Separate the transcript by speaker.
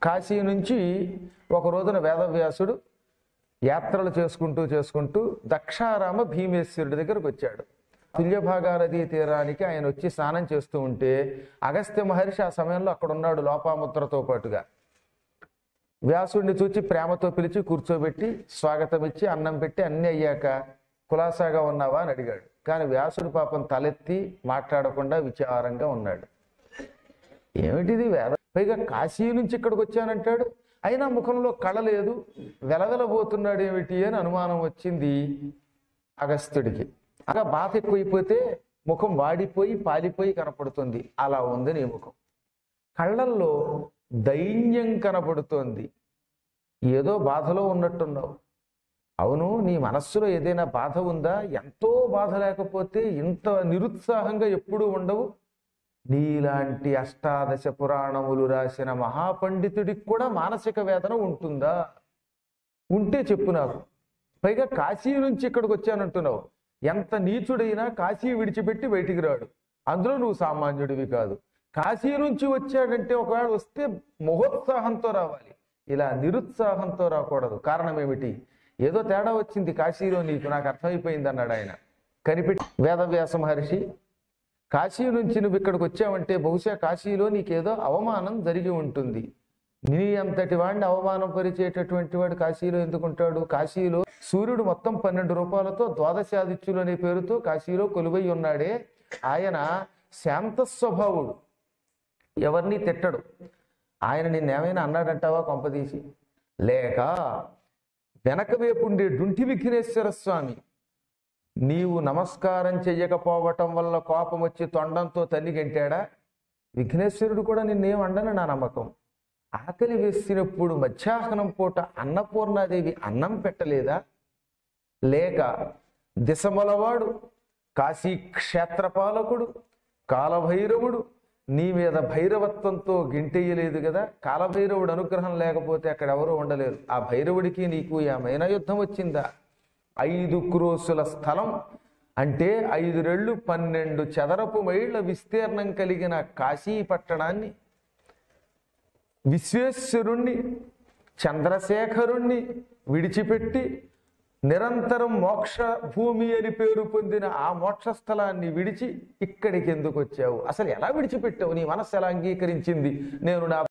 Speaker 1: కాశీ నుంచి ఒక రోజున వేదవ్యాసుడు యాత్రలు చేసుకుంటూ దక్షారామ భీమేశ్వరుడి దగ్గరకు వచ్చాడు. తుల్యభాగా నదీ తీరానికి ఆయన వచ్చి స్నానం చేస్తూ ఉంటే అగస్త్య మహర్షి ఆ సమయంలో అక్కడ ఉన్నాడు లోపాముద్రతో పాటుగా. వ్యాసుడిని చూచి ప్రేమతో పిలిచి కూర్చోబెట్టి స్వాగతం ఇచ్చి అన్నం పెట్టి అన్ని అయ్యాక కులాసాగా ఉన్నావా అని అడిగాడు. కానీ వ్యాసుడు పాపం తలెత్తి మాట్లాడకుండా విచారంగా ఉన్నాడు. ఏమిటిది వేద, పైగా కాశీ నుంచి ఇక్కడికి వచ్చానంటాడు, అయినా ముఖంలో కళ లేదు, వెలవెలబోతున్నాడు ఏమిటి అని అనుమానం వచ్చింది అగస్త్యుడికి. అలా బాధ ఎక్కువైపోతే ముఖం వాడిపోయి పాలిపోయి కనపడుతుంది. అలా ఉంది నీ ముఖం. కళ్ళల్లో దైన్యం కనపడుతోంది. ఏదో బాధలో ఉన్నట్టున్నావు. అవును, నీ మనస్సులో ఏదైనా బాధ ఉందా? ఎంతో బాధ లేకపోతే ఇంత నిరుత్సాహంగా ఎప్పుడూ ఉండవు. నీలాంటి అష్టాదశ పురాణములు రాసిన మహాపండితుడికి కూడా మానసిక వేదన ఉంటుందా? ఉంటే చెప్పు నాకు. పైగా కాశీ నుంచి ఇక్కడికి వచ్చానంటున్నావు. ఎంత నీచుడైనా కాశీ విడిచిపెట్టి బయటికి రాడు. అందులో నువ్వు సామాన్యుడివి కాదు. కాశీ నుంచి వచ్చాడంటే ఒకవేళ వస్తే మహోత్సాహంతో రావాలి, ఇలా నిరుత్సాహంతో రాకూడదు. కారణం ఏమిటి? ఏదో తేడా వచ్చింది కాశీలో నీకు, నాకు అర్థమైపోయింది అన్నాడు ఆయన. కనిపెట్టి వేదవ్యాస మహర్షి, కాశీ నుంచి నువ్వు ఇక్కడికి వచ్చావంటే బహుశా కాశీలో నీకేదో అవమానం జరిగి ఉంటుంది. నీ అంతటి వాడిని అవమానం పరిచేటటువంటి వాడు కాశీలో ఎందుకుంటాడు? కాశీలో సూర్యుడు మొత్తం 12 రూపాయలతో ద్వాదశాదిత్యులు అనే పేరుతో కాశీలో కొలువై ఉన్నాడే, ఆయన శాంత స్వభావుడు, ఎవరిని తిట్టడు. ఆయన నిన్నేమైనా అన్నాడంటావా కొంపదీసి? లేక వెనక వైపుండే డుంటి విఘ్నేశ్వర స్వామి నీవు నమస్కారం చెయ్యకపోవటం వల్ల కోపం వచ్చి తొండంతో తల్లి గంటాడా? విఘ్నేశ్వరుడు కూడా నిన్నేం అండని నా నమ్మకం. ఆకలి వేసినప్పుడు మధ్యాహ్నం పూట అన్నపూర్ణాదేవి అన్నం పెట్టలేదా? లేక దిశమలవాడు కాశీ క్షేత్రపాలకుడు కాలభైరవుడు నీ మీద భైరవత్వంతో గింటెయ్యలేదు కదా? కాలభైరవుడు అనుగ్రహం లేకపోతే అక్కడ ఎవరూ ఉండలేరు. ఆ భైరవుడికి నీకు ఏమైనా యుద్ధం వచ్చిందా? 5 క్రోసుల స్థలం అంటే 5 రెళ్ళు 12 చదరపు మైళ్ళ విస్తీర్ణం కలిగిన కాశీ పట్టణాన్ని విశ్వేశ్వరుణ్ణి చంద్రశేఖరుణ్ణి విడిచిపెట్టి నిరంతరం మోక్ష భూమి అని పేరు పొందిన ఆ మోక్ష స్థలాన్ని విడిచి ఇక్కడికి ఎందుకు వచ్చావు? అసలు ఎలా విడిచిపెట్టావు? నీ మనస్సు ఎలా అంగీకరించింది నేను నా